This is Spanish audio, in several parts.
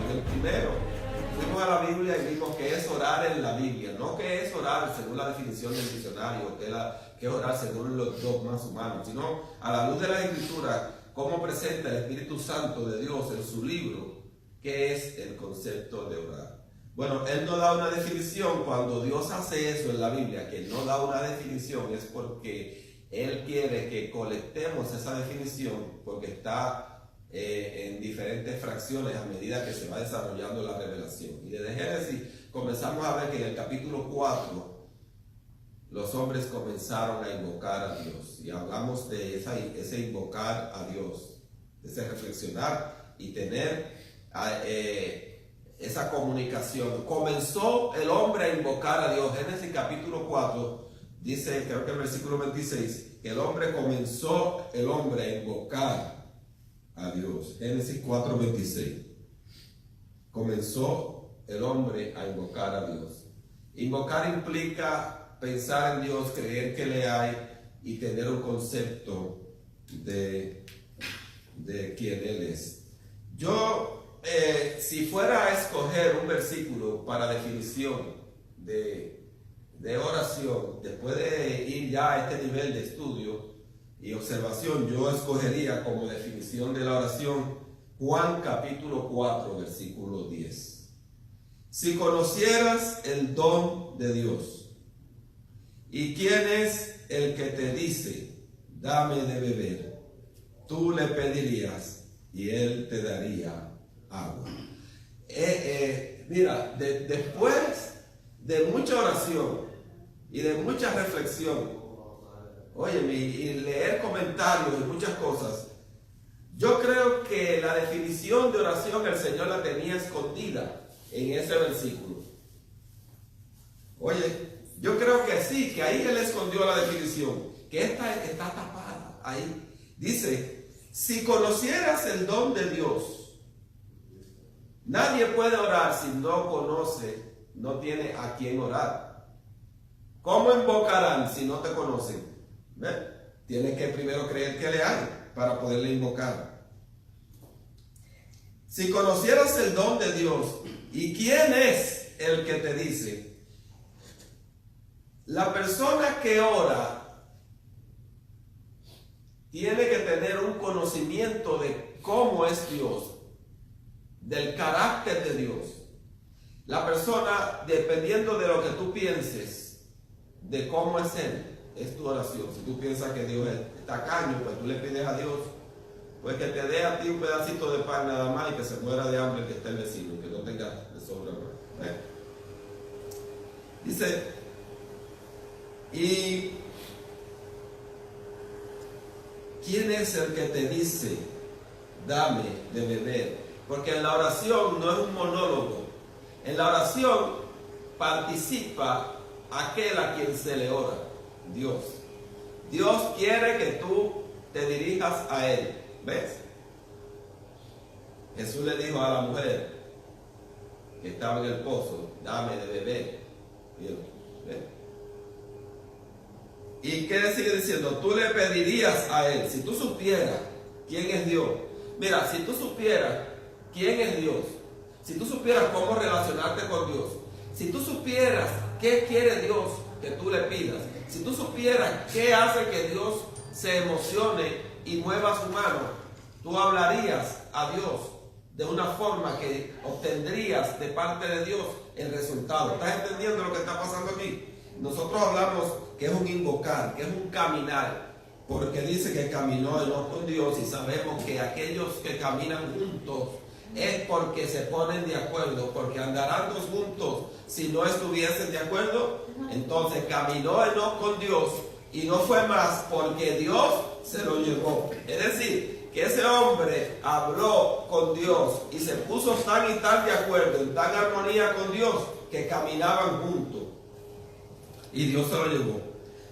El primero, fuimos a la Biblia y vimos que es orar en la Biblia, no que es orar según la definición del diccionario, que es orar según los dogmas humanos, sino a la luz de la Escritura, cómo presenta el Espíritu Santo de Dios en su libro, qué es el concepto de orar. Bueno, Él no da una definición. Cuando Dios hace eso en la Biblia, que no da una definición, es porque Él quiere que colectemos esa definición, porque está en diferentes fracciones a medida que se va desarrollando la revelación. Y desde Génesis comenzamos a ver que en el capítulo 4 los hombres comenzaron a invocar a Dios. Y hablamos de ese invocar a Dios, de ese reflexionar y tener esa comunicación. Comenzó el hombre a invocar a Dios. Génesis capítulo 4 dice, creo que el versículo 26, que el hombre comenzó a invocar a Dios. Génesis 4:26. Comenzó el hombre a invocar a Dios. Invocar implica pensar en Dios, creer que le hay y tener un concepto de quién Él es. Yo, si fuera a escoger un versículo para definición de oración, después de ir ya a este nivel de estudio y observación, yo escogería como definición de la oración Juan capítulo 4, versículo 10. Si conocieras el don de Dios, ¿y quién es el que te dice, dame de beber? Tú le pedirías y él te daría agua. Mira, después de mucha oración y de mucha reflexión, óyeme, y leer comentarios y muchas cosas, yo creo que la definición de oración el Señor la tenía escondida en ese versículo. Oye, yo creo que sí, que ahí Él escondió la definición, que esta está tapada ahí. Dice, si conocieras el don de Dios, nadie puede orar si no conoce, no tiene a quién orar. ¿Cómo invocarán si no te conocen? ¿Ves? Tienes que primero creer que le hay para poderle invocar. Si conocieras el don de Dios, ¿y quién es el que te dice? La persona que ora tiene que tener un conocimiento de cómo es Dios, del carácter de Dios. La persona, dependiendo de lo que tú pienses, de cómo es Él, es tu oración. Si tú piensas que Dios es tacaño, pues tú le pides a Dios, pues que te dé a ti un pedacito de pan nada más y que se muera de hambre el que esté el vecino, que no tenga de sobra. Dice, ¿y quién es el que te dice, dame de beber? Porque en la oración no es un monólogo. En la oración participa aquel a quien se le ora, Dios. Dios quiere que tú te dirijas a Él. ¿Ves? Jesús le dijo a la mujer que estaba en el pozo, dame de beber. ¿Ves? ¿Y qué le sigue diciendo? Tú le pedirías a Él, si tú supieras quién es Dios. Mira, si tú supieras quién es Dios, si tú supieras cómo relacionarte con Dios, si tú supieras qué quiere Dios que tú le pidas, si tú supieras qué hace que Dios se emocione y mueva su mano, tú hablarías a Dios de una forma que obtendrías de parte de Dios el resultado. ¿Estás entendiendo lo que está pasando aquí? Nosotros hablamos que es un invocar, que es un caminar, porque dice que caminó Enoc con Dios, y sabemos que aquellos que caminan juntos es porque se ponen de acuerdo, porque andarán dos juntos si no estuviesen de acuerdo. Entonces caminó Enoc con Dios y no fue más porque Dios se lo llevó. Es decir, que ese hombre habló con Dios y se puso tan y tan de acuerdo, en tan armonía con Dios, que caminaban juntos y Dios se lo llevó.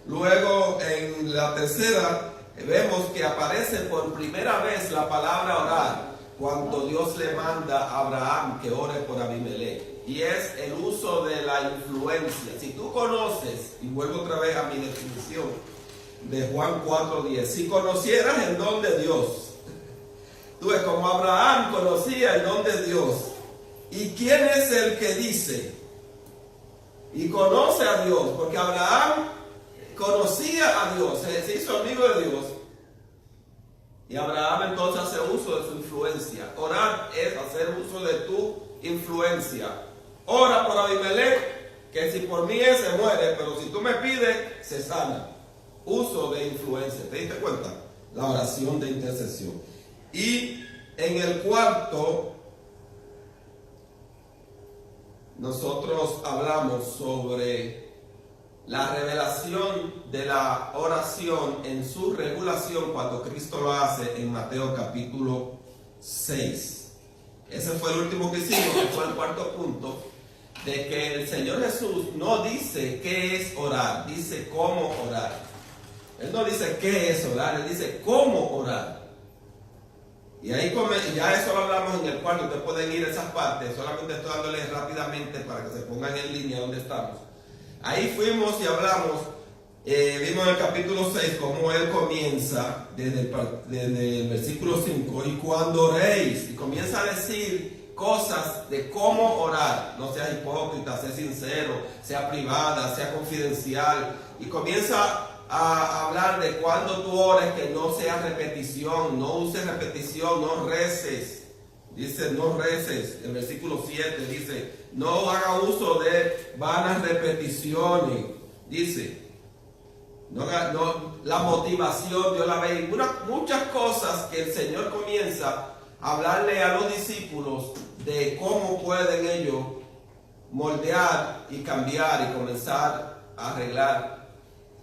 Luego en la tercera vemos que aparece por primera vez la palabra orar cuando Dios le manda a Abraham que ore por Abimelech, y es el uso de la influencia. Si tú conoces, y vuelvo otra vez a mi definición de Juan 4:10, si conocieras el don de Dios, tú ves como Abraham conocía el don de Dios, ¿Y quién es el que dice y conoce a Dios? Porque Abraham conocía a Dios, se hizo amigo de Dios. Y Abraham entonces hace uso de su influencia. Orar es hacer uso de tu influencia. Ora por Abimelech, que si por mí es, se muere, pero si tú me pides, se sana. Uso de influencia. ¿Te diste cuenta? La oración de intercesión. Y en el cuarto, nosotros hablamos sobre la revelación de la oración en su regulación cuando Cristo lo hace en Mateo capítulo 6. Ese fue el último que hicimos, que fue el cuarto punto, de que el Señor Jesús no dice qué es orar, dice cómo orar. Él no dice qué es orar, Él dice cómo orar. Y ahí ya eso lo hablamos en el cuarto, ustedes pueden ir a esas partes, solamente estoy dándoles rápidamente para que se pongan en línea donde estamos. Ahí fuimos y hablamos, vimos en el capítulo 6 cómo él comienza desde el versículo 5, y cuando oréis, y comienza a decir cosas de cómo orar, no seas hipócrita, sea sincero, sea privada, sea confidencial, y comienza a hablar de cuando tú ores que no sea repetición, no uses repetición, no reces. Dice, no reces. El versículo 7 dice, no haga uso de vanas repeticiones. Dice, la motivación, Dios la ve. Muchas cosas que el Señor comienza a hablarle a los discípulos de cómo pueden ellos moldear y cambiar y comenzar a arreglar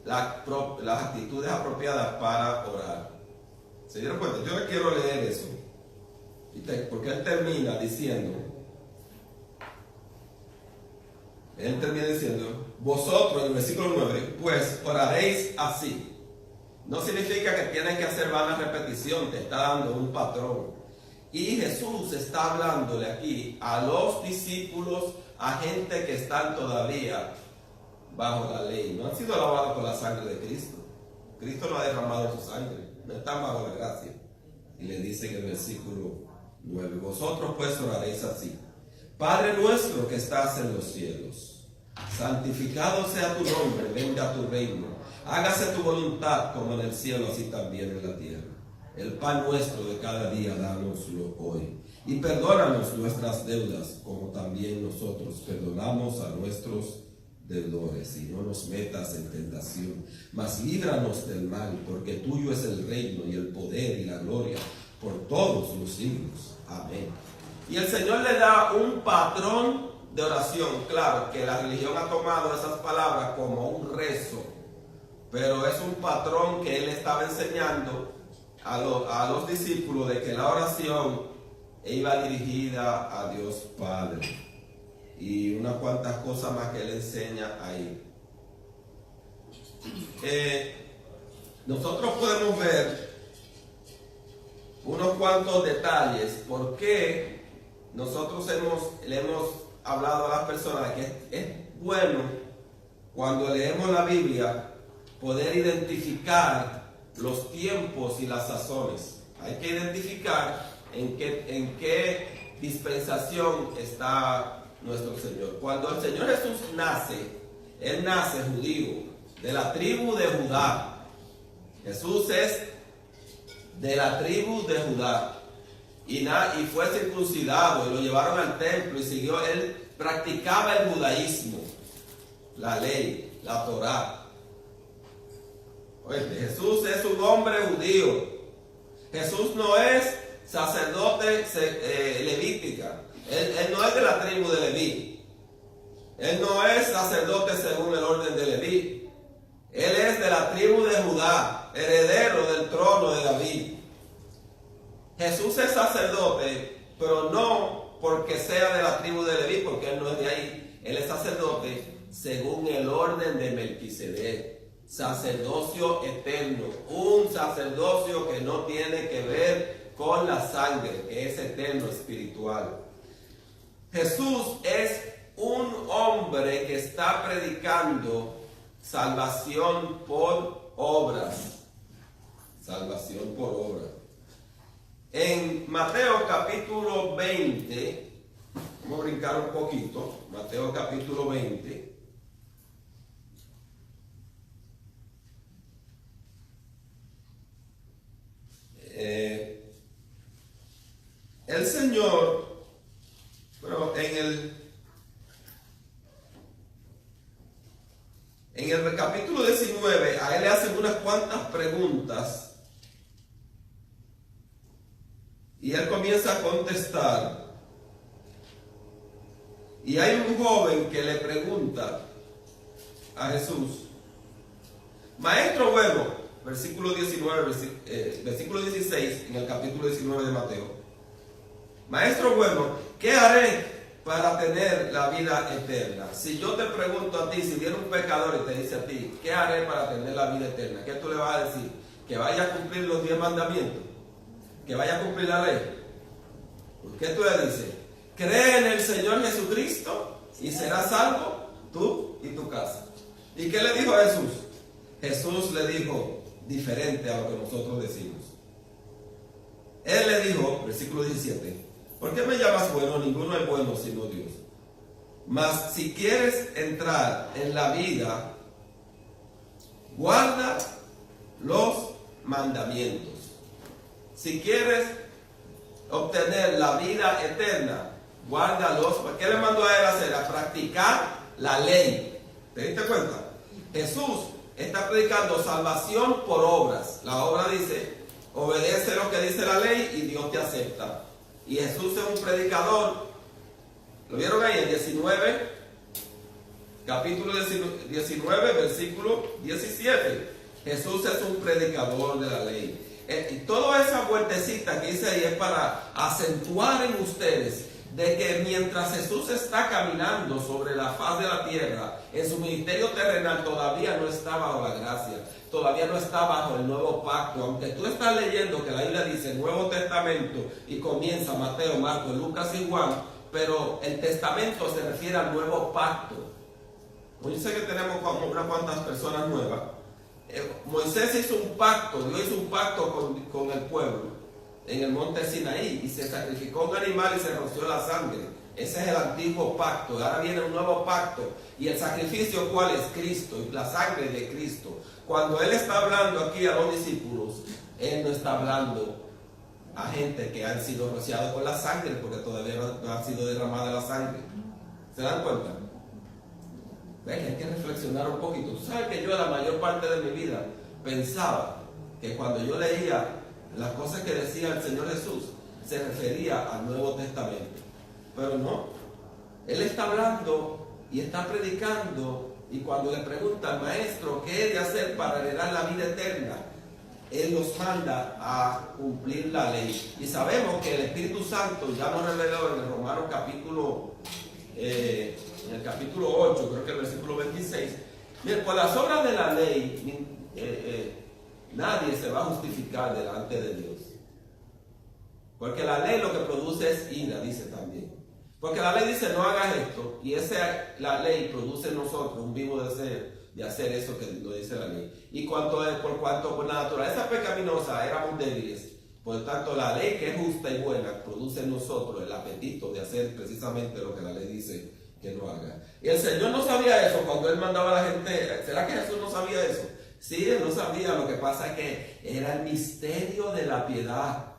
las actitudes apropiadas para orar. ¿Se dieron cuenta? Yo le quiero leer eso. Porque él termina diciendo, vosotros, en el versículo 9, pues oraréis así. No significa que tienen que hacer vanas repetición, te está dando un patrón. Y Jesús está hablándole aquí a los discípulos, a gente que están todavía bajo la ley, no han sido lavados por la sangre de Cristo. Cristo no ha derramado su sangre, no están bajo la gracia. Y le dice en el versículo 9, vosotros pues oraréis así: Padre nuestro que estás en los cielos, santificado sea tu nombre, venga tu reino, hágase tu voluntad como en el cielo, así también en la tierra. El pan nuestro de cada día, dánoslo hoy. Y perdónanos nuestras deudas, como también nosotros perdonamos a nuestros deudores. Y no nos metas en tentación, mas líbranos del mal, porque tuyo es el reino y el poder y la gloria por todos los siglos. Amén. Y el Señor le da un patrón de oración. Claro que la religión ha tomado esas palabras como un rezo, pero es un patrón que Él estaba enseñando a los discípulos, de que la oración iba dirigida a Dios Padre, y unas cuantas cosas más que Él enseña ahí. Nosotros podemos ver unos cuantos detalles por qué nosotros le hemos hablado a las personas que es bueno, cuando leemos la Biblia, poder identificar los tiempos y las sazones. Hay que identificar en qué dispensación está nuestro Señor. Cuando el Señor Jesús nace, Él nace judío, de la tribu de Judá. Jesús es de la tribu de Judá. Y fue circuncidado, y lo llevaron al templo, y siguió. Él practicaba el judaísmo, la ley, la Torá. Oye, Jesús es un hombre judío. Jesús no es sacerdote levítica. Él no es de la tribu de Leví. Él no es sacerdote según el orden de Leví. Él es de la tribu de Judá, heredero del trono de David. Jesús es sacerdote, pero no porque sea de la tribu de Leví, porque él no es de ahí. Él es sacerdote según el orden de Melquisedec. Sacerdocio eterno, un sacerdocio que no tiene que ver con la sangre, que es eterno, espiritual. Jesús es un hombre que está predicando salvación por obras. Salvación por obras. En Mateo capítulo 20, Vamos a brincar un poquito. Mateo capítulo 20. El Señor, bueno, en el capítulo 19, a él le hacen unas cuantas preguntas y él comienza a contestar. Y hay un joven que le pregunta a Jesús, maestro bueno, versículo 19, versículo 16 en el capítulo 19 de Mateo. Maestro bueno, ¿qué haré para tener la vida eterna? Si yo te pregunto a ti, si viene un pecador y te dice a ti, ¿qué haré para tener la vida eterna? ¿Qué tú le vas a decir? ¿Que vaya a cumplir los 10 mandamientos? ¿Que vaya a cumplir la ley? ¿Qué tú le dices? Cree en el Señor Jesucristo y serás salvo tú y tu casa. ¿Y qué le dijo Jesús? Jesús le dijo diferente a lo que nosotros decimos. Él le dijo, versículo 17, ¿por qué me llamas bueno? Ninguno es bueno sino Dios. Mas si quieres entrar en la vida, guarda los mandamientos. Si quieres obtener la vida eterna, guarda los. ¿Qué le mandó a él hacer? A practicar la ley. ¿Te diste cuenta? Jesús está predicando salvación por obras. La obra dice, obedece lo que dice la ley y Dios te acepta. Y Jesús es un predicador. ¿Lo vieron ahí en 19? Capítulo 19, versículo 17. Jesús es un predicador de la ley. Y toda esa vueltecita que dice ahí es para acentuar en ustedes de que mientras Jesús está caminando sobre la faz de la tierra, en su ministerio terrenal todavía no está bajo la gracia, todavía no está bajo el nuevo pacto. Aunque tú estás leyendo que la Biblia dice Nuevo Testamento y comienza Mateo, Marcos, Lucas y Juan, pero el testamento se refiere al nuevo pacto. Yo sé que tenemos unas cuantas personas nuevas. Moisés hizo un pacto, Dios hizo un pacto con el pueblo en el monte Sinaí y se sacrificó un animal y se roció la sangre. Ese es el antiguo pacto. Ahora viene un nuevo pacto y el sacrificio, ¿cuál es? Cristo y la sangre de Cristo. Cuando él está hablando aquí a los discípulos, él no está hablando a gente que han sido rociados con la sangre, porque todavía no ha sido derramada la sangre. ¿Se dan cuenta? ¿Ven? Hay que reflexionar un poquito. Tú sabes que yo la mayor parte de mi vida pensaba que cuando yo leía las cosas que decía el Señor Jesús se refería al Nuevo Testamento, pero no. Él está hablando y está predicando, y cuando le preguntan, maestro, ¿qué he de hacer para heredar la vida eterna? Él los manda a cumplir la ley. Y sabemos que el Espíritu Santo ya nos reveló en el Romanos capítulo en el capítulo 8, creo que el versículo 26. Bien, por las obras de la ley nadie se va a justificar delante de Dios, porque la ley lo que produce es ira, dice también. Porque la ley dice no hagas esto, y la ley produce en nosotros un vivo deseo de hacer eso que nos dice la ley. Y por cuanto por la naturaleza pecaminosa éramos débiles, por tanto la ley que es justa y buena produce en nosotros el apetito de hacer precisamente lo que la ley dice que no haga. Y el Señor no sabía eso cuando Él mandaba a la gente. ¿Será que Jesús no sabía eso? Sí, Él no sabía. Lo que pasa es que era el misterio de la piedad.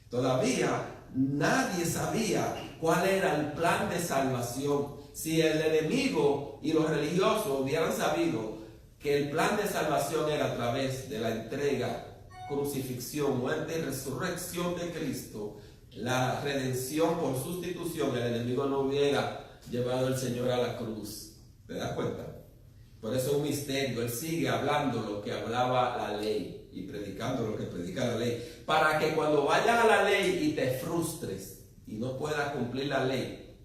Todavía nadie sabía cuál era el plan de salvación. Si el enemigo y los religiosos hubieran sabido que el plan de salvación era a través de la entrega, crucifixión, muerte y resurrección de Cristo, la redención por sustitución, el enemigo no hubiera llevado al Señor a la cruz. ¿Te das cuenta? Por eso es un misterio. Él sigue hablando lo que hablaba la ley y predicando lo que predica la ley, para que cuando vayas a la ley y te frustres y no puedas cumplir la ley,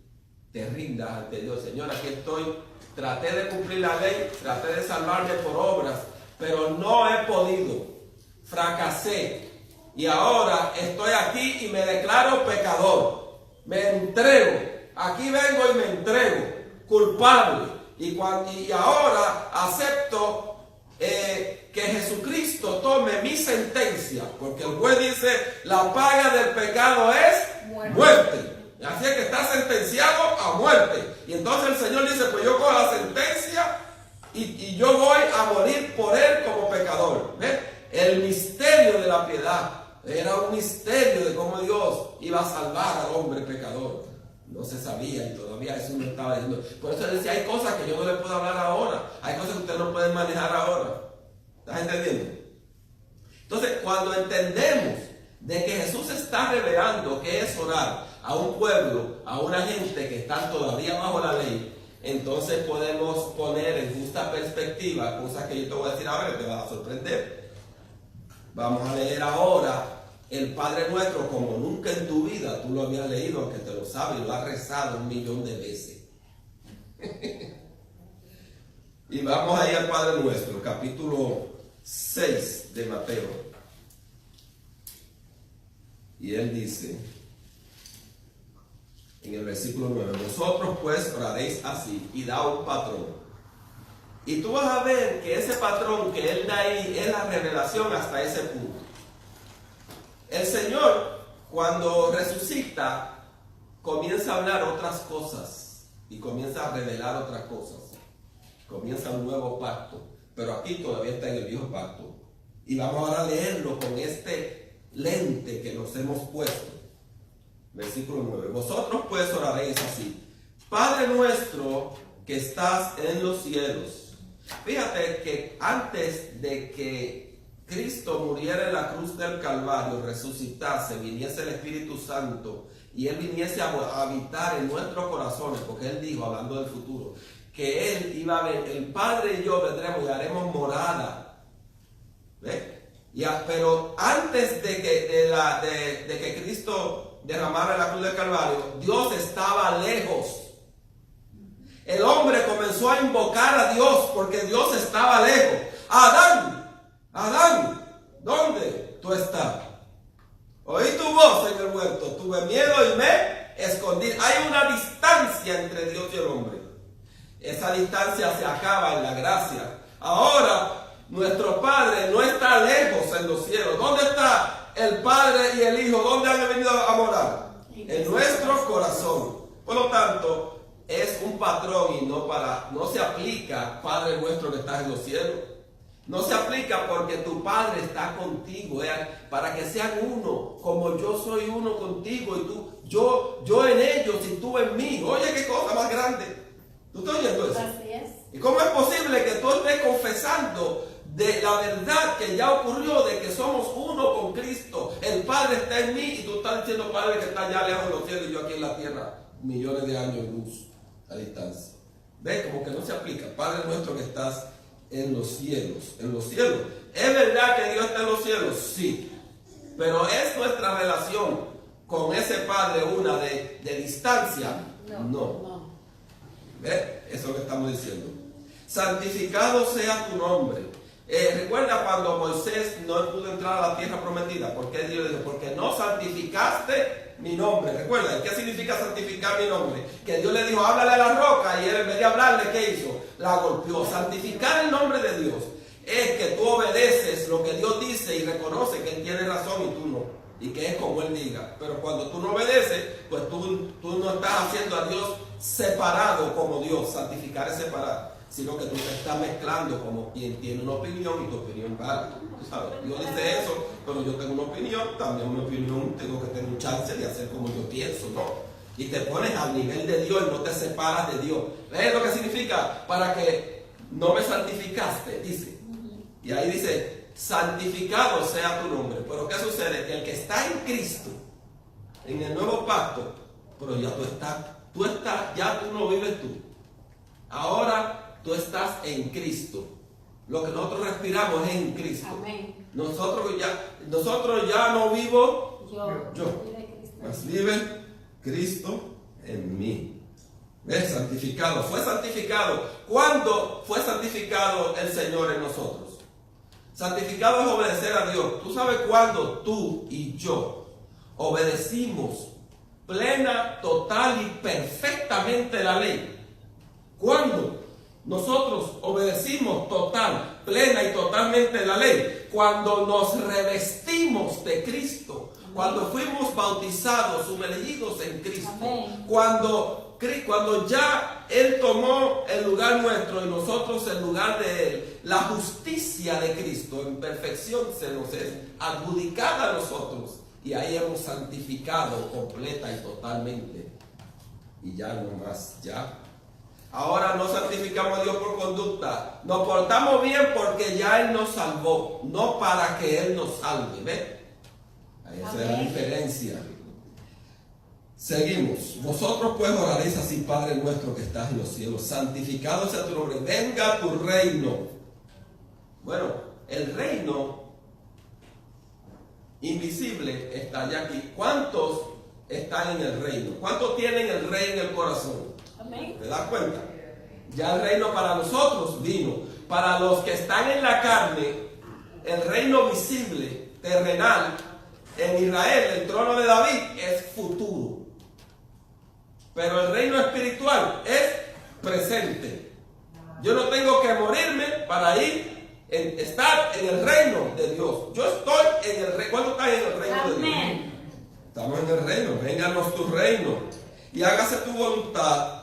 te rindas ante Dios. Señor, aquí estoy, traté de cumplir la ley, traté de salvarme por obras, pero no he podido, fracasé, y ahora estoy aquí y me declaro pecador, me entrego, aquí vengo y me entrego, culpable, y ahora acepto que Jesucristo tome mi sentencia, porque el juez dice, la paga del pecado es muerte. Así es que está sentenciado a muerte. Y entonces el Señor dice, pues yo cojo la sentencia y yo voy a morir por él como pecador. ¿Ves? El misterio de la piedad era un misterio de cómo Dios iba a salvar al hombre pecador. No se sabía y todavía eso no estaba diciendo. Por eso decía, hay cosas que yo no le puedo hablar ahora. Hay cosas que ustedes no pueden manejar ahora. ¿Estás entendiendo? Entonces, cuando entendemos de que Jesús está revelando que es orar a un pueblo, a una gente que están todavía bajo la ley, entonces podemos poner en justa perspectiva cosas que yo te voy a decir ahora que te van a sorprender. Vamos a leer ahora el Padre Nuestro como nunca en tu vida tú lo habías leído, aunque te lo sabes y lo has rezado 1.000.000 de veces. Y vamos a ir al Padre Nuestro, capítulo 6 de Mateo. Y él dice en el versículo 9, vosotros pues oraréis así y da un patrón. Y tú vas a ver que ese patrón que él da ahí es la revelación hasta ese punto. El Señor, cuando resucita, comienza a hablar otras cosas y comienza a revelar otras cosas. Comienza un nuevo pacto, pero aquí todavía está en el viejo pacto. Y vamos ahora a leerlo con este lente que nos hemos puesto. Versículo 9. Vosotros pues oraréis así: Padre nuestro que estás en los cielos. Fíjate que antes de que Cristo muriera en la cruz del Calvario, resucitase, viniese el Espíritu Santo y Él viniese a habitar en nuestros corazones, porque Él dijo, hablando del futuro, que Él iba a ver, el Padre y yo vendremos y haremos morada. ¿Ves? Pero antes de que Cristo derramara la cruz del Calvario, Dios estaba lejos. El hombre comenzó a invocar a Dios porque Dios estaba lejos. Adán, ¿dónde tú estás? Oí tu voz en el huerto, tuve miedo y me escondí. Hay una distancia entre Dios y el hombre. Esa distancia se acaba en la gracia. Ahora, nuestro Padre no está lejos en los cielos. ¿Dónde está el Padre y el Hijo? ¿Dónde han venido a morar? En nuestro corazón. Por lo tanto, es un patrón y no se aplica, Padre nuestro que estás en los cielos. No se aplica porque tu Padre está contigo, para que sean uno, como yo soy uno contigo y yo en ellos y tú en mí. Oye, qué cosa más grande. ¿Tú estás oyendo eso? Así es. ¿Y cómo es posible que tú estés confesando de la verdad que ya ocurrió, de que somos uno con Cristo? El Padre está en mí y tú estás diciendo, Padre, que está allá lejos de los cielos y yo aquí en la tierra, millones de años de luz a distancia. ¿Ves? Como que no se aplica. Padre nuestro que estás en los cielos. En los cielos. ¿Es verdad que Dios está en los cielos? Sí. Pero ¿es nuestra relación con ese Padre una de distancia? No. ¿Ves? Eso es lo que estamos diciendo. Santificado sea tu nombre. Recuerda cuando Moisés no pudo entrar a la tierra prometida. ¿Por qué Dios dijo? Porque no santificaste mi nombre. Recuerda, ¿qué significa santificar mi nombre? Que Dios le dijo, háblale a la roca, y él en vez de hablarle, ¿qué hizo? La golpeó. Santificar el nombre de Dios es que tú obedeces lo que Dios dice y reconoce que Él tiene razón y tú no, y que es como Él diga. Pero cuando tú no obedeces, pues tú no estás haciendo a Dios separado como Dios. Santificar es separar, sino que tú te estás mezclando como quien tiene una opinión y tu opinión vale. ¿Sabes? Dios dice eso, pero yo tengo una opinión, también una opinión, tengo que tener un chance de hacer como yo pienso, ¿no? Y te pones al nivel de Dios y no te separas de Dios. ¿Ves lo que significa? Para que no me santificaste, dice. Y ahí dice, santificado sea tu nombre. Pero ¿qué sucede? Que el que está en Cristo, en el nuevo pacto, pero ya ya tú no vives tú. Ahora tú estás en Cristo. Lo que nosotros respiramos es en Cristo. Amén. Nosotros ya no vivo yo. Mas vive Cristo en mí. ¿Ves? Santificado. Fue santificado. ¿Cuándo fue santificado el Señor en nosotros? Santificado es obedecer a Dios. ¿Tú sabes cuándo tú y yo obedecimos plena, total y perfectamente la ley? ¿Cuándo nosotros obedecimos total, plena y totalmente la ley? Cuando nos revestimos de Cristo. Cuando fuimos bautizados, sumergidos en Cristo. Amén. Cuando ya Él tomó el lugar nuestro y nosotros el lugar de Él, la justicia de Cristo en perfección se nos es adjudicada a nosotros. Y ahí hemos santificado completa y totalmente. Y ya no más, ya. Ahora no santificamos a Dios por conducta. Nos portamos bien porque ya Él nos salvó, no para que Él nos salve. ¿Ve? Esa es la diferencia. Seguimos. Vosotros pues oraréis así: Padre nuestro que estás en los cielos, santificado sea tu nombre, venga tu reino. Bueno, el reino invisible está ya aquí. ¿Cuántos están en el reino? ¿Cuántos tienen el rey en el corazón? Amén. ¿Te das cuenta? Ya el reino para nosotros vino. Para los que están en la carne, el reino visible, terrenal, en Israel, el trono de David es futuro. Pero el reino espiritual es presente. Yo no tengo que morirme para estar en el reino de Dios. Yo estoy en el reino. ¿Cuándo estás en el reino de Dios? Amén. Estamos en el reino. Vénganos tu reino y hágase tu voluntad,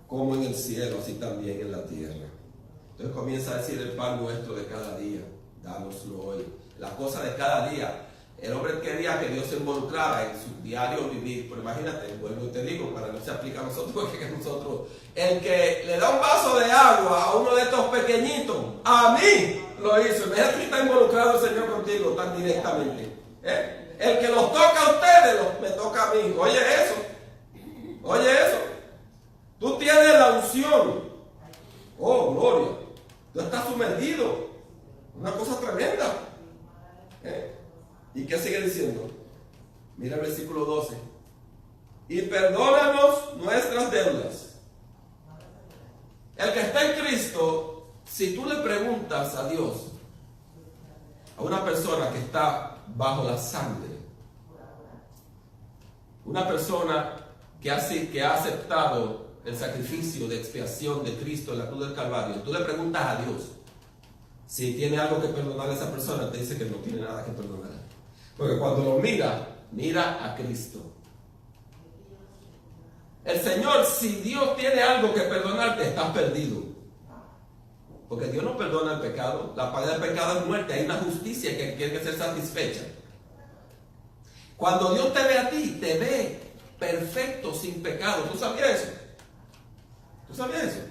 como en el cielo, así también en la tierra. Entonces comienza a decir: el pan nuestro de cada día, dánoslo hoy. La cosa de cada día. El hombre quería que Dios se involucrara en su diario vivir. Pero imagínate, vuelvo y te digo, para no se aplica a nosotros, porque nosotros, el que le da un vaso de agua a uno de estos pequeñitos, a mí lo hizo. Imagínate que está involucrado el Señor contigo tan directamente. El que los toca a ustedes, me toca a mí. Oye eso. Oye eso. Tú tienes la unción. Oh, gloria. Tú estás sumergido. Una cosa tremenda. ¿Y qué sigue diciendo? Mira el versículo 12. Y perdónanos nuestras deudas. El que está en Cristo, si tú le preguntas a Dios, a una persona que está bajo la sangre, una persona que ha aceptado el sacrificio de expiación de Cristo en la cruz del Calvario, tú le preguntas a Dios si tiene algo que perdonar a esa persona, te dice que no tiene nada que perdonar. Porque cuando lo mira a Cristo. El Señor, si Dios tiene algo que perdonarte, estás perdido. Porque Dios no perdona el pecado. La paga del pecado es muerte. Hay una justicia que tiene que ser satisfecha. Cuando Dios te ve a ti, te ve perfecto, sin pecado. ¿Tú sabías eso? ¿Tú sabías eso?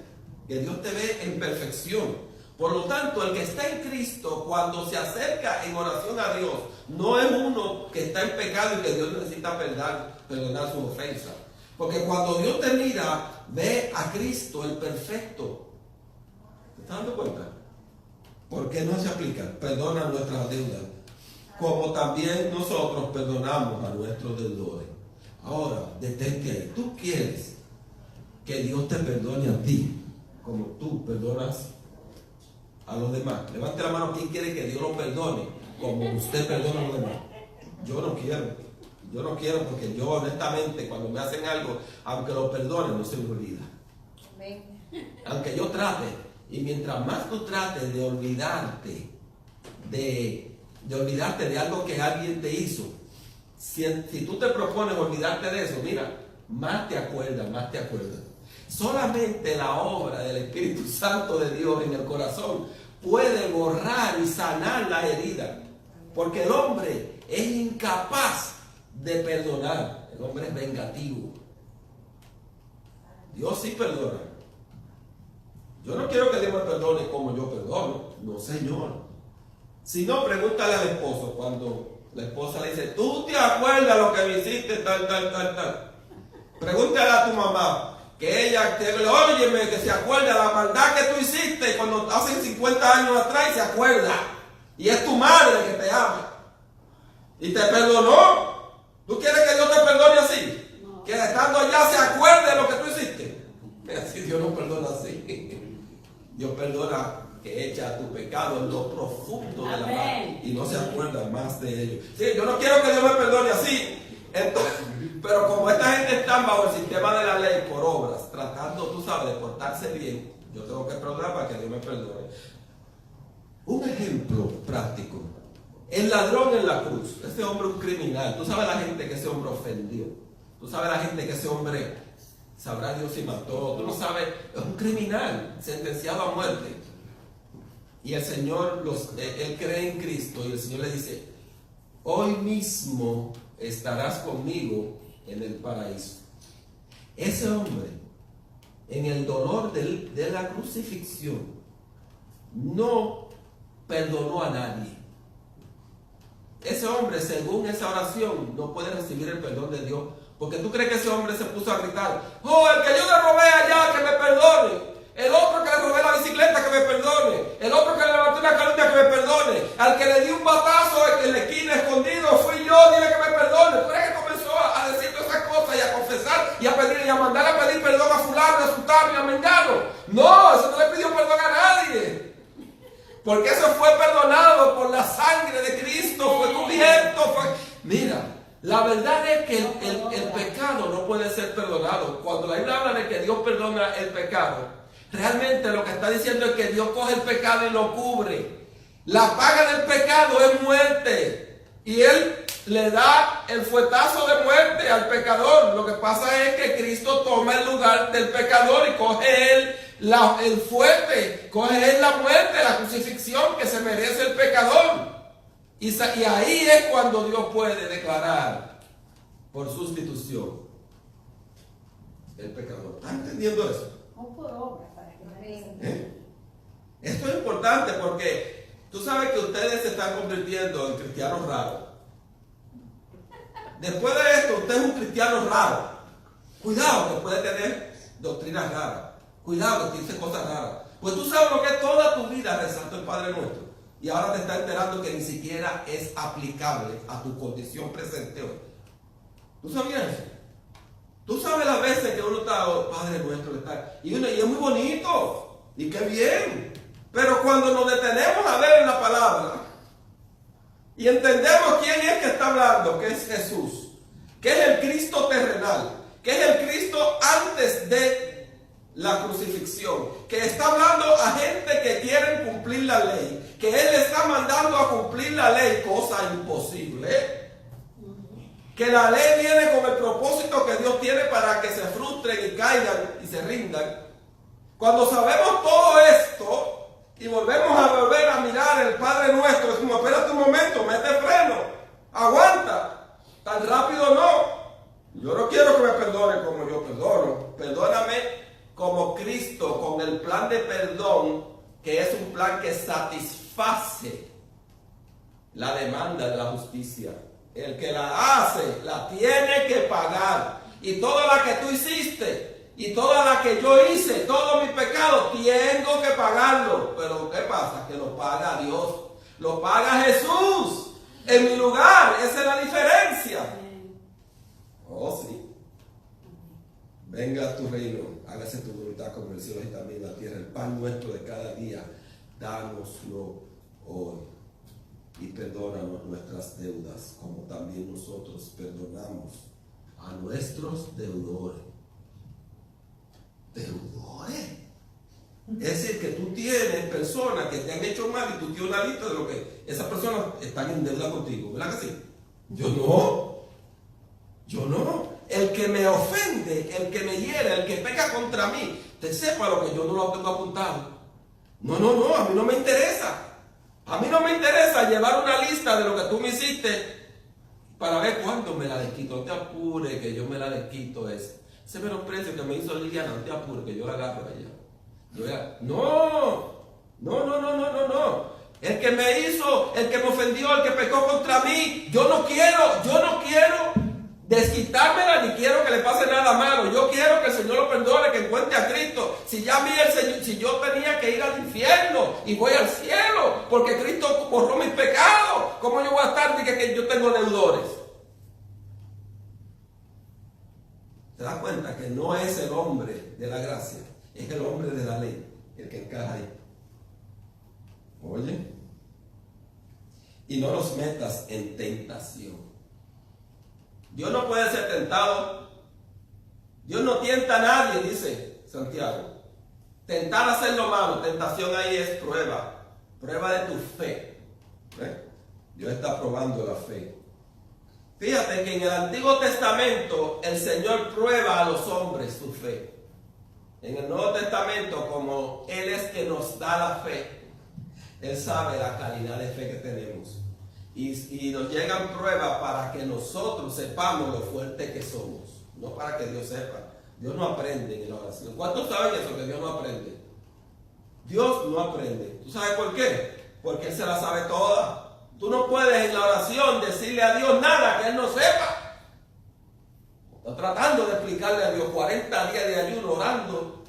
Que Dios te ve en perfección. Por lo tanto, el que está en Cristo, cuando se acerca en oración a Dios, no es uno que está en pecado y que Dios necesita perdonar su ofensa. Porque cuando Dios te mira, ve a Cristo, el perfecto. ¿Te estás dando cuenta? ¿Por qué no se aplica? Perdona nuestras deudas, como también nosotros perdonamos a nuestros deudores. Ahora, detente ahí. ¿Tú quieres que Dios te perdone a ti, como tú perdonas a los demás? Levante la mano. ¿Quién quiere que Dios lo perdone como usted perdona a los demás? Yo no quiero, porque yo honestamente, cuando me hacen algo, aunque lo perdone, no se me olvida. Aunque yo trate, y mientras más tú trates de olvidarte de algo que alguien te hizo, si tú te propones olvidarte de eso, mira, más te acuerdas. Solamente la obra del Espíritu Santo de Dios en el corazón puede borrar y sanar la herida. Porque el hombre es incapaz de perdonar. El hombre es vengativo. Dios sí perdona. Yo no quiero que Dios me perdone como yo perdono. No, Señor. Si no, pregúntale al esposo cuando la esposa le dice: ¿tú te acuerdas lo que me hiciste tal? Pregúntale a tu mamá, que ella te óyeme, que se acuerda la maldad que tú hiciste cuando hace 50 años atrás, y se acuerda. Y es tu madre que te ama. Y te perdonó. ¿Tú quieres que Dios te perdone así? No. Que estando allá se acuerde de lo que tú hiciste. Así Dios no perdona así. Dios perdona que echa tu pecado en lo profundo de la mar y no se acuerda más de ello. Sí, yo no quiero que Dios me perdone así. Entonces, pero como esta gente está bajo el sistema de la ley por obras, tratando, tú sabes, de portarse bien, yo tengo que perdonar para que Dios me perdone. Un ejemplo práctico El ladrón en la cruz, ese hombre es un criminal. Tú sabes la gente que ese hombre ofendió. Tú sabes la gente que ese hombre, sabrá Dios si mató. Tú no sabes, es un criminal sentenciado a muerte. Y el Señor, él cree en Cristo y el Señor le dice, hoy mismo estarás conmigo en el paraíso. Ese hombre, en el dolor de la crucifixión, no perdonó a nadie. Ese hombre, según esa oración, no puede recibir el perdón de Dios. Porque tú crees que ese hombre se puso a gritar, oh, el que yo le robé allá, que me perdone. El otro que le robé la bicicleta, que me perdone. El otro que le levanté una calumnia, que me perdone. Al que le di un batazo en la esquina escondido, fui yo, dile que me perdone. ¿Tú crees que comenzó a decir todas esas cosas y a confesar y a pedir y a mandar a pedir perdón a fulano, a sultano y a mengano? No, eso no le pidió perdón a nadie. Porque eso fue perdonado por la sangre de Cristo, fue cubierto. Mira, la verdad es que el pecado no puede ser perdonado. Cuando la Biblia habla de que Dios perdona el pecado, realmente lo que está diciendo es que Dios coge el pecado y lo cubre. La paga del pecado es muerte. Y Él le da el fuetazo de muerte al pecador. Lo que pasa es que Cristo toma el lugar del pecador y coge Él el fuerte, coge Él la muerte, la crucifixión que se merece el pecador. Y ahí es cuando Dios puede declarar por sustitución el pecador. ¿Estás entendiendo eso? O por obra, para que me Esto es importante porque tú sabes que ustedes se están convirtiendo en cristianos raros. Después de esto, usted es un cristiano raro. Cuidado que puede tener doctrinas raras. Cuidado que dice cosas raras. Pues tú sabes lo que es toda tu vida rezando el Padre Nuestro. Y ahora te estás enterando que ni siquiera es aplicable a tu condición presente hoy. ¿Tú sabías eso? Tú sabes las veces que uno está, oh, Padre Nuestro, y es muy bonito. Y qué bien. Pero cuando nos detenemos a ver en la palabra y entendemos quién es que está hablando, que es Jesús, que es el Cristo terrenal, que es el Cristo antes de la crucifixión, que está hablando a gente que quieren cumplir la ley, que Él está mandando a cumplir la ley, cosa imposible, que la ley viene con el propósito que Dios tiene para que se frustren y caigan y se rindan. Cuando sabemos todo esto y volvemos a mirar el Padre Nuestro, decimos, espérate un momento, mete freno, aguanta, tan rápido no. Yo no quiero que me perdone como yo perdono, perdóname como Cristo, con el plan de perdón, que es un plan que satisface la demanda de la justicia. El que la hace, la tiene que pagar. Y toda la que tú hiciste, y toda la que yo hice, todos mis pecados, tengo que pagarlo. Pero ¿qué pasa? Que lo paga Dios, lo paga Jesús, en mi lugar. Esa es la diferencia. Oh, sí. Venga a tu reino, hágase tu voluntad como en el cielo y también en la tierra. El pan nuestro de cada día, dánoslo hoy. Y perdónanos nuestras deudas, como también nosotros perdonamos a nuestros deudores. ¿Deudores? Es decir, que tú tienes personas que te han hecho mal y tú tienes una lista de lo que esas personas están en deuda contigo. ¿Verdad que sí? Yo no. El que me ofende, el que me hiere, el que peca contra mí, te sepa lo que yo no lo tengo apuntado. No, a mí no me interesa. A mí no me interesa llevar una lista de lo que tú me hiciste para ver cuánto me la desquito. No te apures que yo me la desquito ese menosprecio que me hizo Liliana, no te apures que yo la agarro a ella. No. El que me hizo, el que me ofendió, el que pecó contra mí, yo no quiero desquitármela ni quiero que le pase nada malo. Yo quiero que el Señor lo perdone, que encuentre a Cristo. Si ya vi el Señor, si yo tenía que ir al infierno y voy al cielo, porque Cristo borró mis pecados, ¿cómo yo voy a estar diciendo que yo tengo deudores? ¿Te das cuenta que no es el hombre de la gracia, es el hombre de la ley el que encaja ahí? Oye, y no nos metas en tentación. Dios no puede ser tentado. Dios no tienta a nadie, dice Santiago. Tentar a hacer lo malo, tentación ahí es prueba de tu fe. Dios está probando la fe. Fíjate que en el Antiguo Testamento el Señor prueba a los hombres su fe. En el Nuevo Testamento, como Él es que nos da la fe, Él sabe la calidad de fe que tenemos. Y nos llegan pruebas para que nosotros sepamos lo fuerte que somos. No para que Dios sepa. Dios no aprende en la oración. ¿Cuántos saben eso? Que Dios no aprende. Dios no aprende. ¿Tú sabes por qué? Porque Él se la sabe toda. Tú no puedes en la oración decirle a Dios nada que Él no sepa. Está tratando de explicarle a Dios 40 días de ayuno orando,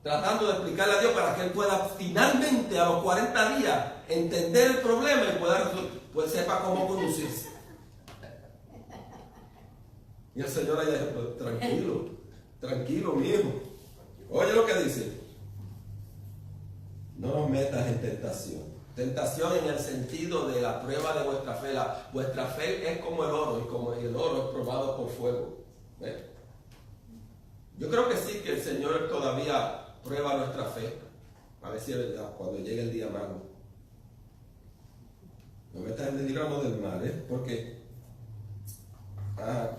tratando de explicarle a Dios para que Él pueda finalmente a los 40 días entender el problema y pues sepa cómo conducirse. Y el Señor allá dice, pues, tranquilo, tranquilo, mi hijo. Oye lo que dice. No nos metas en tentación. Tentación en el sentido de la prueba de vuestra fe. Vuestra fe es como el oro, y como el oro es probado por fuego. ¿Ves? Yo creo que sí, que el Señor todavía prueba nuestra fe. A ver si es verdad, cuando llegue el día malo. No metas en líbranos del mal, porque...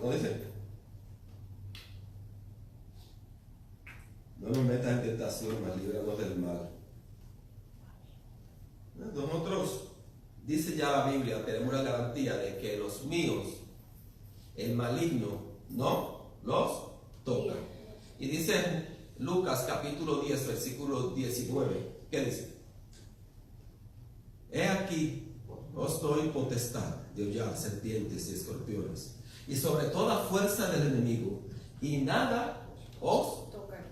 ¿cómo dice? No nos metas en tentación, mas líbranos del mal. Nosotros, dice ya la Biblia, tenemos la garantía de que los míos, el maligno, no los toca. Y dice Lucas capítulo 10, versículo 19, ¿qué dice? He aquí, os doy potestad de hollar serpientes y escorpiones, y sobre toda fuerza del enemigo, y nada os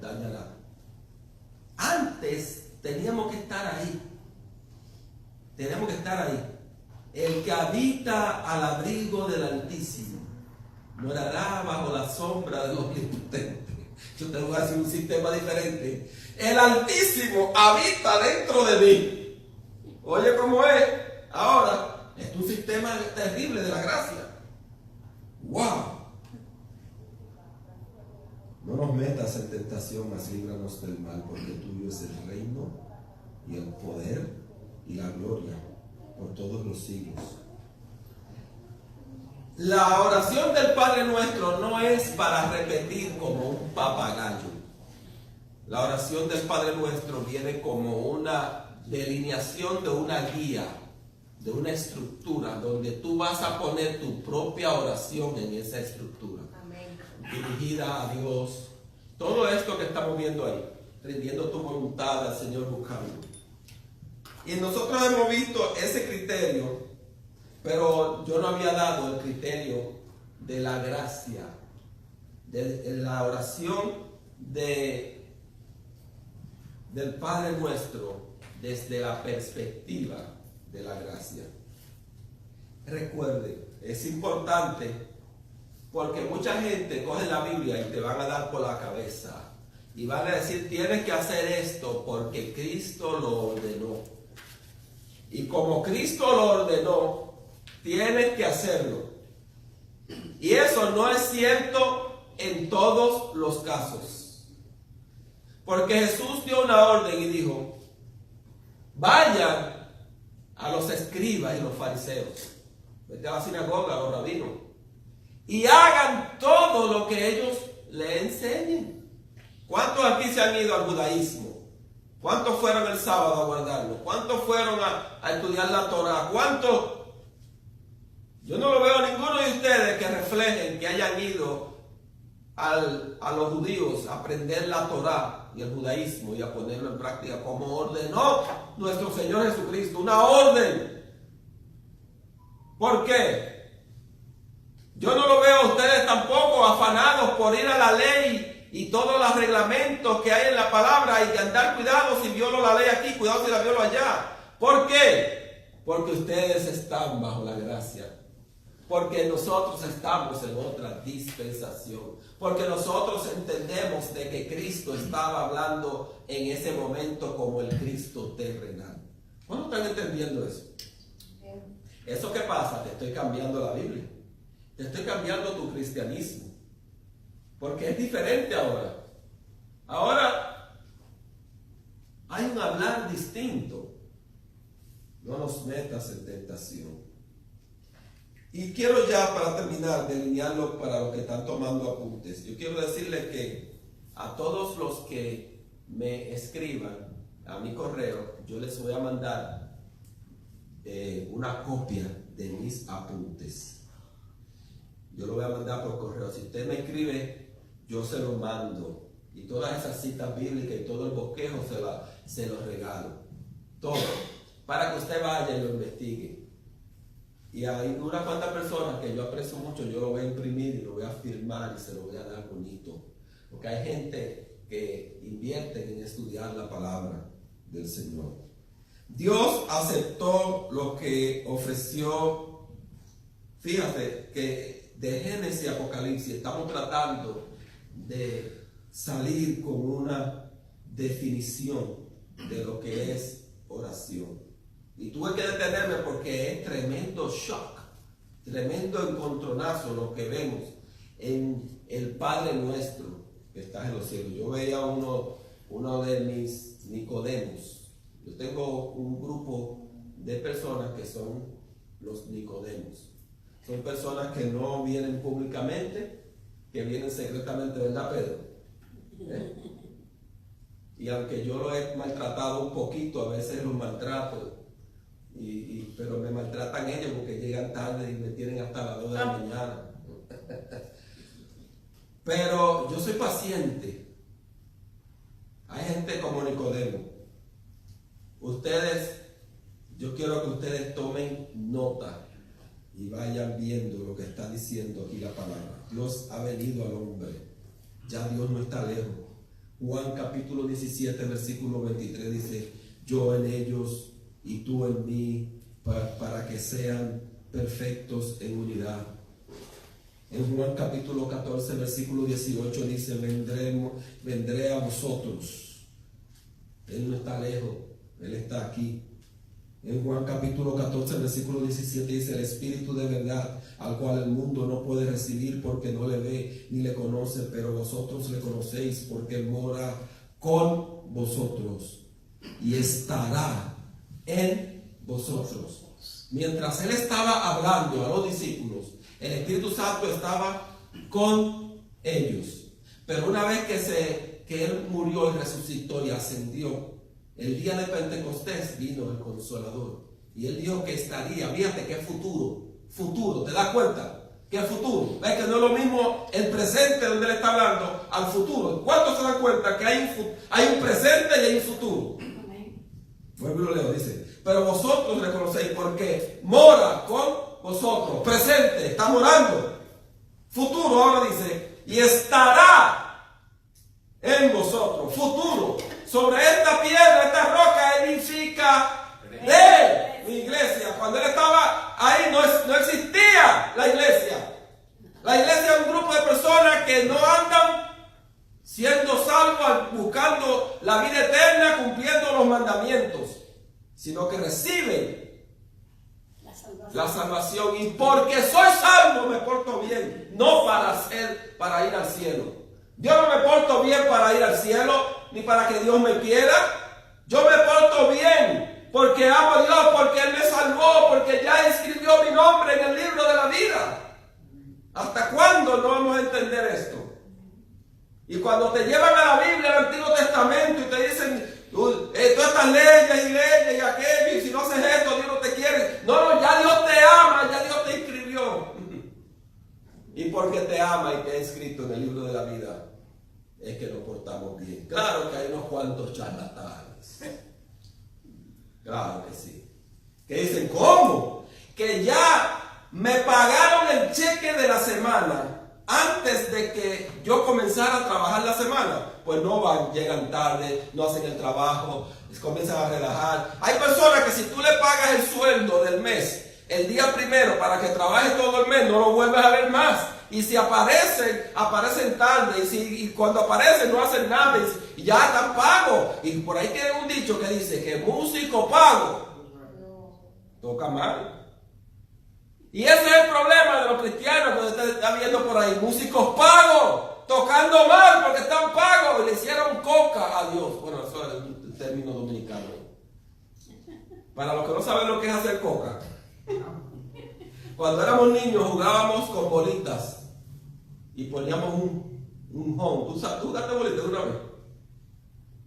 dañará. Antes teníamos que estar ahí. Tenemos que estar ahí. El que habita al abrigo del Altísimo morará bajo la sombra de los omnipotentes. Yo te voy a hacer un sistema diferente. El Altísimo habita dentro de mí. Oye cómo es. Ahora, es un sistema terrible de la gracia. ¡Wow! No nos metas en tentación, mas líbranos del mal, porque tuyo es el reino y el poder y la gloria por todos los siglos. La oración del Padre Nuestro no es para repetir como un papagayo. La oración del Padre Nuestro viene como una delineación de una guía, de una estructura, donde tú vas a poner tu propia oración en esa estructura. Amén. Dirigida a Dios. Todo esto que estamos viendo ahí, rindiendo tu voluntad al Señor, buscando. Y nosotros hemos visto ese criterio, pero yo no había dado el criterio de la gracia, de la oración del Padre Nuestro desde la perspectiva de la gracia. Recuerde, es importante porque mucha gente coge la Biblia y te van a dar por la cabeza y van a decir, tienes que hacer esto porque Cristo lo ordenó. Y como Cristo lo ordenó, tienes que hacerlo. Y eso no es cierto en todos los casos. Porque Jesús dio una orden y dijo, vayan a los escribas y los fariseos, vete a la sinagoga, a los rabinos, y hagan todo lo que ellos le enseñen. ¿Cuántos aquí se han ido al judaísmo? ¿Cuántos fueron el sábado a guardarlo? ¿Cuántos fueron a estudiar la Torah? ¿Cuántos? Yo no lo veo a ninguno de ustedes que reflejen que hayan ido a los judíos a aprender la Torah y el judaísmo y a ponerlo en práctica como ordenó nuestro Señor Jesucristo. Una orden. ¿Por qué? Yo no lo veo a ustedes tampoco afanados por ir a la ley y todos los reglamentos que hay en la palabra y de andar cuidado si violo la ley aquí, cuidado si la violo allá. ¿Por qué? Porque ustedes están bajo la gracia. Porque nosotros estamos en otra dispensación. Porque nosotros entendemos de que Cristo estaba hablando en ese momento como el Cristo terrenal. ¿Cuándo están entendiendo eso? ¿Eso qué pasa? Te estoy cambiando la Biblia. Te estoy cambiando tu cristianismo. Porque es diferente ahora. Ahora hay un hablar distinto. No nos metas en tentación. Y quiero ya para terminar delinearlo para los que están tomando apuntes. Yo quiero decirles que a todos los que me escriban a mi correo, yo les voy a mandar una copia de mis apuntes. Yo lo voy a mandar por correo. Si usted me escribe, yo se lo mando. Y todas esas citas bíblicas y todo el bosquejo se los regalo. Todo. Para que usted vaya y lo investigue. Y hay unas cuantas personas que yo aprecio mucho, yo lo voy a imprimir y lo voy a firmar y se lo voy a dar bonito. Porque hay gente que invierte en estudiar la palabra del Señor. Dios aceptó lo que ofreció. Fíjate que de Génesis y Apocalipsis estamos tratando de salir con una definición de lo que es oración. Y tuve que detenerme porque es tremendo shock, tremendo encontronazo lo que vemos en el Padre Nuestro que está en los cielos. Yo veía uno de mis Nicodemos. Yo tengo un grupo de personas que son los Nicodemos. Son personas que no vienen públicamente, que vienen secretamente, ¿verdad, Pedro? Y aunque yo lo he maltratado un poquito, a veces los maltrato, pero me maltratan ellos porque llegan tarde y me tienen hasta las 2 de la mañana. Pero yo soy paciente. Hay gente como Nicodemo. Yo quiero que ustedes tomen nota y vayan viendo lo que está diciendo aquí la palabra. Dios ha venido al hombre. Ya Dios no está lejos. Juan capítulo 17, versículo 23 dice: yo en ellos y tú en mí, para que sean perfectos en unidad. En Juan capítulo 14, versículo 18 dice: vendré a vosotros. Él no está lejos, Él está aquí. En Juan capítulo 14, versículo 17 dice: el Espíritu de verdad, al cual el mundo no puede recibir porque no le ve ni le conoce, pero vosotros le conocéis porque mora con vosotros y estará en vosotros. Mientras Él estaba hablando a los discípulos, el Espíritu Santo estaba con ellos. Pero una vez que Él murió y resucitó y ascendió, el día de Pentecostés vino el Consolador. Y Él dijo que estaría, fíjate que es futuro, ¿te das cuenta? Que es futuro. ¿Ves que no es lo mismo el presente donde Él está hablando al futuro? ¿Cuántos se dan cuenta que hay un presente y hay un futuro? Vuelvo y lo leo, dice: pero vosotros le conocéis porque mora con vosotros. Presente, está morando. Futuro, ahora dice: y estará en vosotros. Futuro. Sobre esta piedra, esta roca edifica de mi iglesia. Cuando Él estaba ahí no existía la iglesia. La iglesia es un grupo de personas que no andan siendo salvos, buscando la vida eterna, cumpliendo los mandamientos, sino que reciben la salvación. Y porque soy salvo me porto bien, no para ir al cielo. Yo no me porto bien para ir al cielo, ni para que Dios me quiera. Yo me porto bien porque amo a Dios, porque Él me salvó, porque ya escribió mi nombre en el libro de la vida. ¿Hasta cuándo no vamos a entender esto? Y cuando te llevan a la Biblia, al Antiguo Testamento, y te dicen: todas estas leyes y aquello, y si no haces esto, Dios no te quiere. No, ya Dios te ama, ya Dios te inscribió. Y porque te ama y te ha inscrito en el libro de la vida, es que nos portamos bien. Claro que hay unos cuantos charlatanes. Claro que sí. Que dicen: ¿cómo? Que ya me pagaron el cheque de la semana antes de que yo comenzara a trabajar la semana. Pues no van, llegan tarde, no hacen el trabajo, comienzan a relajar. Hay personas que si tú le pagas el sueldo del mes el día primero para que trabaje todo el mes, no lo vuelves a ver más. Y si aparecen tarde. Y cuando aparecen no hacen nada. Y ya están pagos. Y por ahí tienen un dicho que dice que músico pago toca mal. Y ese es el problema de los cristianos que usted está viendo por ahí. Músicos pagos, tocando mal porque están pagos. Y le hicieron coca a Dios. Bueno, eso es un término dominicano. Para los que no saben lo que es hacer coca. Cuando éramos niños jugábamos con bolitas y poníamos un home. ¿Tú jugaste bolitas una vez?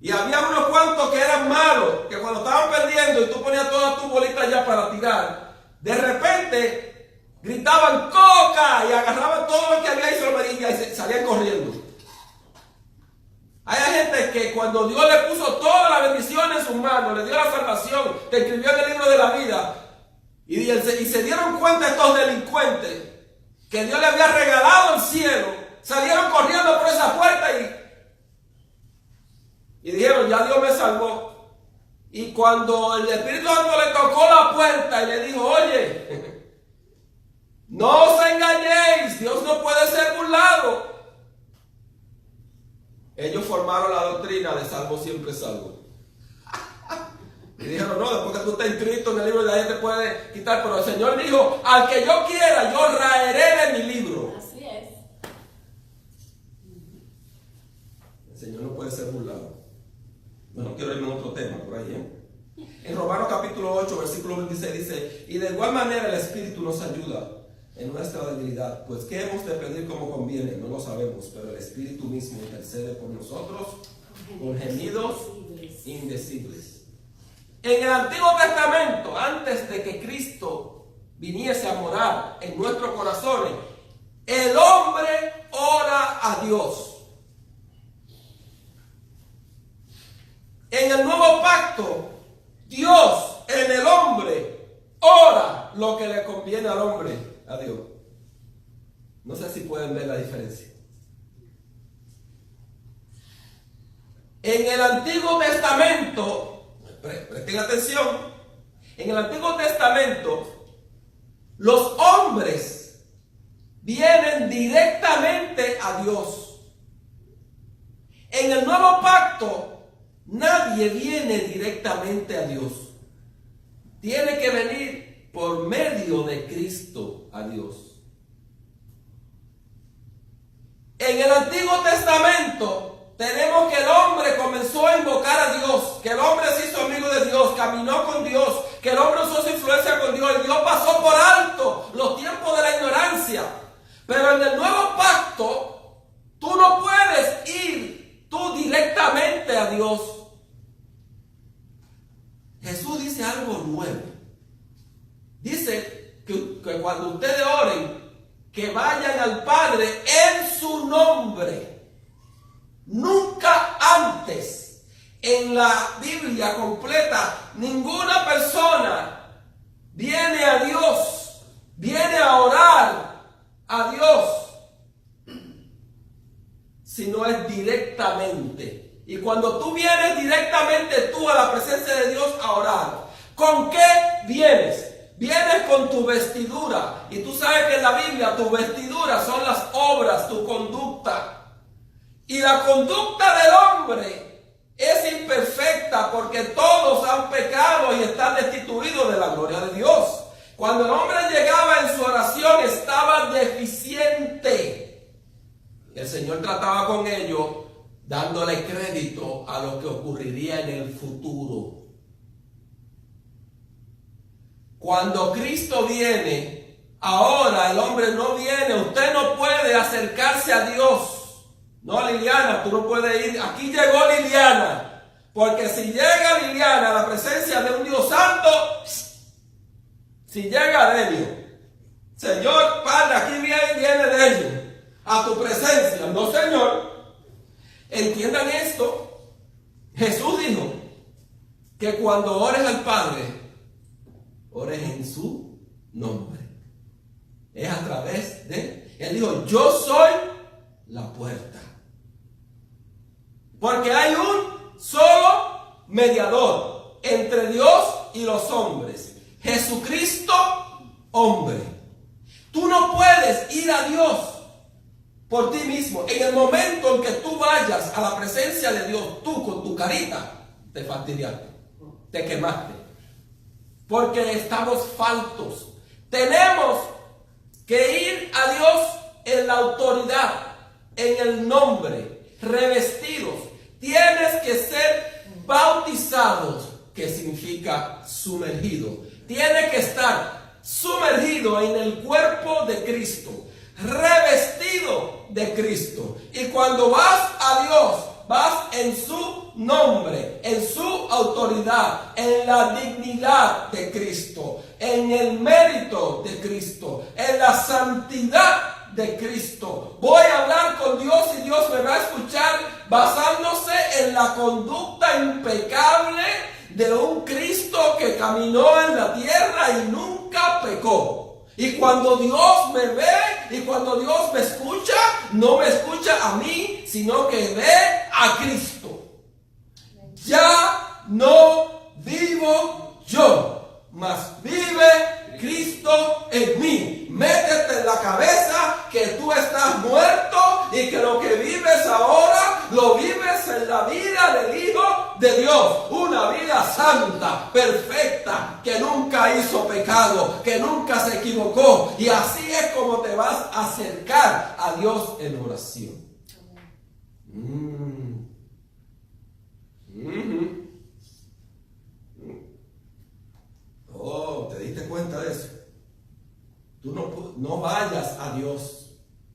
Y había unos cuantos que eran malos, que cuando estaban perdiendo y tú ponías todas tus bolitas ya para tirar, de repente gritaban ¡Coca! Y agarraban todo lo que había y se lo medían y salían corriendo. Hay gente que cuando Dios le puso toda la bendición en sus manos, le dio la salvación, te escribió en el libro de la vida, y se dieron cuenta estos delincuentes que Dios le había regalado el cielo, salieron corriendo por esa puerta y dijeron, ya Dios me salvó. Y cuando el Espíritu Santo le tocó la puerta y le dijo, oye, no os engañéis, Dios no puede ser burlado. Ellos formaron la doctrina de salvo siempre salvo. Y dijeron, no, después que tú estés inscrito en el libro, de ahí te puede quitar. Pero el Señor dijo, al que yo quiera, yo raeré de mi libro. Así es. El Señor no puede ser burlado. No quiero irme a otro tema por ahí, En Romanos capítulo 8, versículo 26 dice, y de igual manera el Espíritu nos ayuda en nuestra debilidad, pues ¿qué hemos de pedir como conviene? No lo sabemos, pero el Espíritu mismo intercede por nosotros con gemidos indecibles. En el Antiguo Testamento, antes de que Cristo viniese a morar en nuestros corazones, el hombre ora a Dios. En el nuevo pacto, Dios en el hombre ora lo que le conviene al hombre, a Dios. No sé si pueden ver la diferencia. En el Antiguo Testamento, presten atención, en el Antiguo Testamento, los hombres vienen directamente a Dios. En el nuevo pacto, nadie viene directamente a Dios. Tiene que venir por medio de Cristo a Dios. En el Antiguo Testamento tenemos que el hombre comenzó a invocar a Dios, que el hombre se hizo amigo de Dios, caminó con Dios, que el hombre usó su influencia con Dios, y Dios pasó por alto los tiempos de la ignorancia. Pero en el nuevo pacto, tú no puedes ir tú directamente a Dios. Jesús dice algo nuevo. Dice que cuando ustedes oren, que vayan al Padre en su nombre. Nunca antes en la Biblia completa ninguna persona viene a Dios, viene a orar a Dios, sino es directamente. Y cuando tú vienes directamente tú a la presencia de Dios a orar, ¿con qué vienes? Vienes con tu vestidura. Y tú sabes que en la Biblia tu vestidura son las obras, tu conducta. Y la conducta del hombre es imperfecta porque todos han pecado y están destituidos de la gloria de Dios. Cuando el hombre llegaba en su oración estaba deficiente. El Señor trataba con ellos dándole crédito a lo que ocurriría en el futuro. Cuando Cristo viene, ahora el hombre no viene. Usted no puede acercarse a Dios. No, Liliana, tú no puedes ir. Aquí llegó Liliana. Porque si llega Liliana a la presencia de un Dios santo, si llega Delio, Señor, Padre, aquí viene Delio a tu presencia. No, Señor. Entiendan esto. Jesús dijo que cuando ores al Padre, ores en su nombre. Es a través de... Él dijo, yo soy la puerta. Porque hay un solo mediador entre Dios y los hombres. Jesucristo, hombre. Tú no puedes ir a Dios por ti mismo. En el momento en que tú vayas a la presencia de Dios, tú con tu carita, te fastidiaste, te quemaste. Porque estamos faltos. Tenemos que ir a Dios en la autoridad, en el nombre, revestidos. Tienes que ser bautizados, que significa sumergido. Tienes que estar sumergido en el cuerpo de Cristo, revestido de Cristo. Y cuando vas a Dios, vas en su nombre, en su autoridad, en la dignidad de Cristo, en el mérito de Cristo, en la santidad de Cristo. Voy a hablar con Dios y Dios me va a escuchar basándose en la conducta impecable de un Cristo que caminó en la tierra y nunca pecó. Y cuando Dios me ve y cuando Dios me escucha, no me escucha a mí, sino que ve a Cristo. Ya no vivo yo, mas vive Cristo en mí. Métete en la cabeza que tú estás muerto y que lo que vives ahora lo vives en la vida del Hijo de Dios. Una vida santa, perfecta, que nunca hizo pecado, que nunca se equivocó. Y así es como te vas a acercar a Dios en oración. Oh, ¿te diste cuenta de eso? Tú no vayas a Dios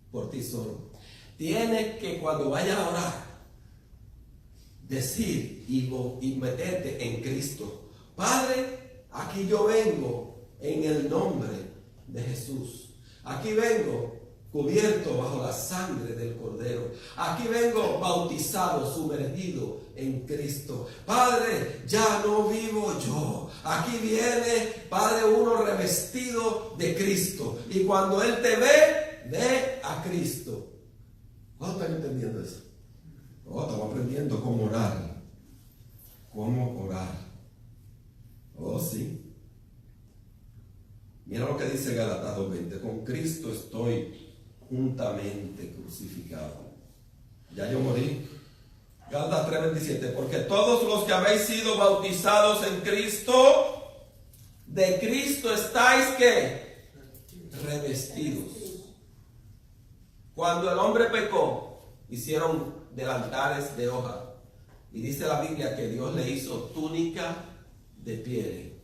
por ti solo. Tienes que, cuando vayas a orar, decir y meterte en Cristo. Padre, aquí yo vengo en el nombre de Jesús. Aquí vengo cubierto bajo la sangre del Cordero. Aquí vengo bautizado, sumergido en Cristo. Padre, ya no vivo yo. Aquí viene, Padre, uno revestido de Cristo. Y cuando Él te ve a Cristo. ¿Cuántos están entendiendo eso? Oh, estamos aprendiendo cómo orar. Cómo orar. Oh, sí. Mira lo que dice Gálatas 2:20. Con Cristo estoy juntamente crucificado. Ya yo morí. Gálatas 3:27. Porque todos los que habéis sido bautizados en Cristo, de Cristo estáis ¿qué? Revestidos. Cuando el hombre pecó, hicieron delantares de hoja. Y dice la Biblia que Dios le hizo túnica de piel.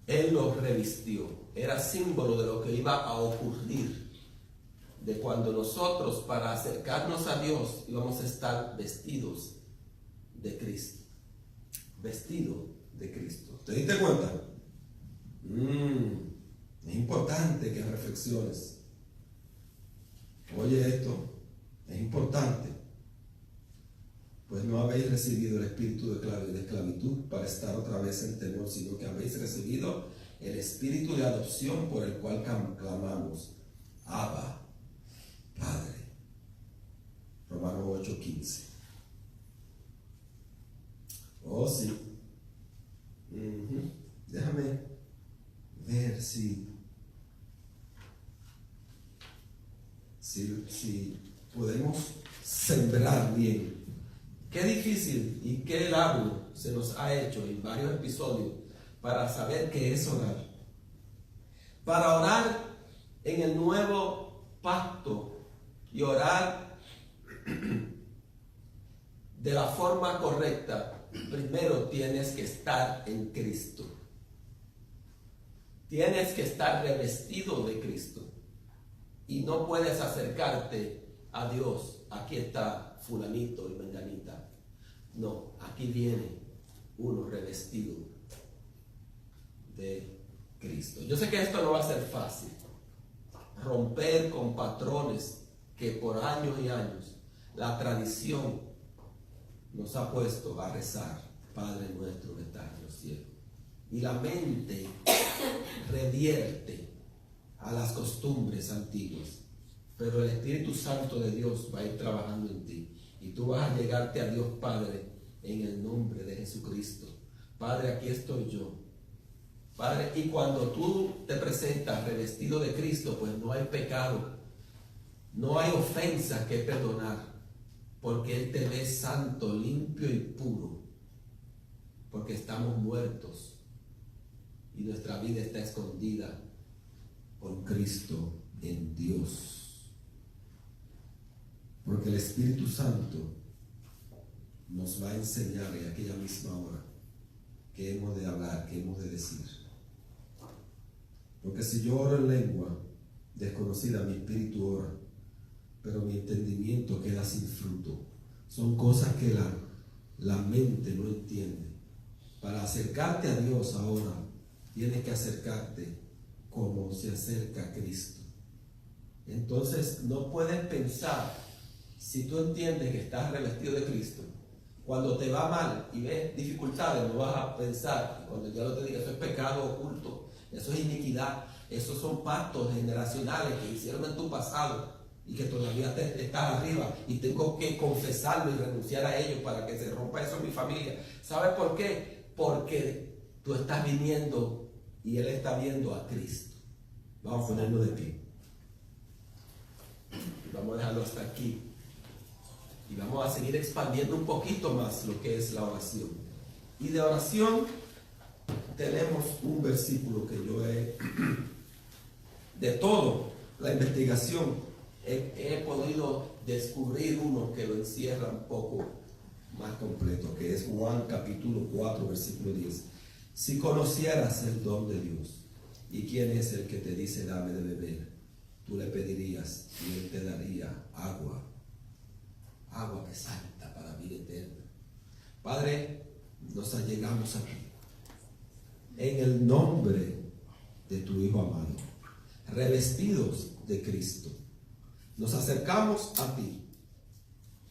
Él los revistió. Era símbolo de lo que iba a ocurrir. De cuando nosotros, para acercarnos a Dios, íbamos a estar vestidos de Cristo. Vestido de Cristo. ¿Te diste cuenta? Es importante que reflexiones. Oye esto, es importante. Pues no habéis recibido el espíritu de esclavitud para estar otra vez en temor, sino que habéis recibido el espíritu de adopción por el cual clamamos, Abba, Padre. Romanos 8:15. Oh, sí. Déjame ver si podemos sembrar bien. Qué difícil y qué largo se nos ha hecho en varios episodios para saber qué es orar. Para orar en el nuevo pacto y orar de la forma correcta, primero tienes que estar en Cristo. Tienes que estar revestido de Cristo. Y no puedes acercarte a Dios. Aquí está fulanito y menganita. No, aquí viene uno revestido de Cristo. Yo sé que esto no va a ser fácil. Romper con patrones que por años y años la tradición nos ha puesto a rezar, Padre nuestro que estás en los cielos. Y la mente revierte a las costumbres antiguas. Pero el Espíritu Santo de Dios va a ir trabajando en ti. Y tú vas a llegarte a Dios Padre en el nombre de Jesucristo. Padre, aquí estoy yo. Padre, y cuando tú te presentas revestido de Cristo, pues no hay pecado, no hay ofensa que perdonar, porque Él te ve santo, limpio y puro, porque estamos muertos y nuestra vida está escondida con Cristo en Dios. Porque el Espíritu Santo nos va a enseñar en aquella misma hora qué hemos de hablar, qué hemos de decir. Porque si yo oro en lengua desconocida, mi espíritu ora, pero mi entendimiento queda sin fruto. Son cosas que la mente no entiende. Para acercarte a Dios ahora, tienes que acercarte como se acerca a Cristo. Entonces no puedes pensar, si tú entiendes que estás revestido de Cristo, cuando te va mal y ves dificultades, no vas a pensar, cuando el diablo te diga eso es pecado oculto, eso es iniquidad, esos son pactos generacionales que hicieron en tu pasado y que todavía estás arriba y tengo que confesarlo y renunciar a ellos para que se rompa eso en mi familia. ¿Sabes por qué? Porque tú estás viniendo y Él está viendo a Cristo. Vamos a ponerlo de pie. Vamos a dejarlo hasta aquí. Y vamos a seguir expandiendo un poquito más lo que es la oración. Y de oración tenemos un versículo que yo de todo la investigación, he podido descubrir uno que lo encierra un poco más completo, que es Juan capítulo 4, versículo 10. Si conocieras el don de Dios y quién es el que te dice dame de beber, tú le pedirías y Él te daría agua que salta para vida eterna. Padre, nos allegamos aquí en el nombre de tu Hijo amado, revestidos de Cristo. Nos acercamos a ti,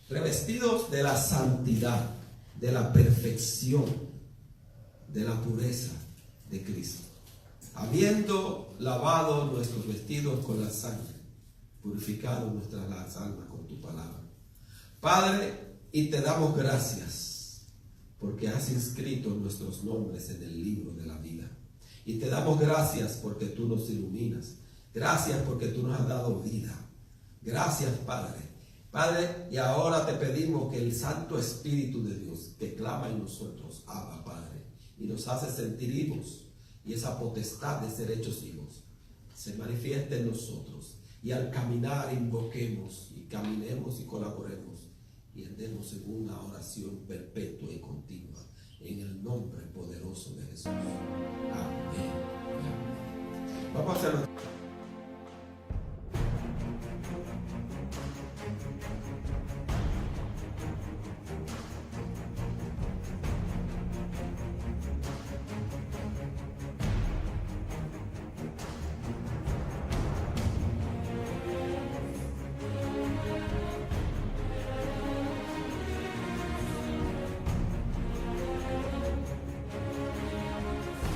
revestidos de la santidad, de la perfección, de la pureza de Cristo, habiendo lavado nuestros vestidos con la sangre, purificado nuestras almas con tu palabra. Padre, y te damos gracias porque has inscrito nuestros nombres en el libro de la vida. Y te damos gracias porque tú nos iluminas. Gracias porque tú nos has dado vida. Gracias, Padre. Padre, y ahora te pedimos que el Santo Espíritu de Dios que clama en nosotros, Abba, Padre, y nos hace sentir hijos, y esa potestad de ser hechos hijos, se manifieste en nosotros. Y al caminar invoquemos y caminemos y colaboremos y andemos en una oración perpetua y continua en el nombre poderoso de Jesús. Amén. Amén. Vamos a hacerlo.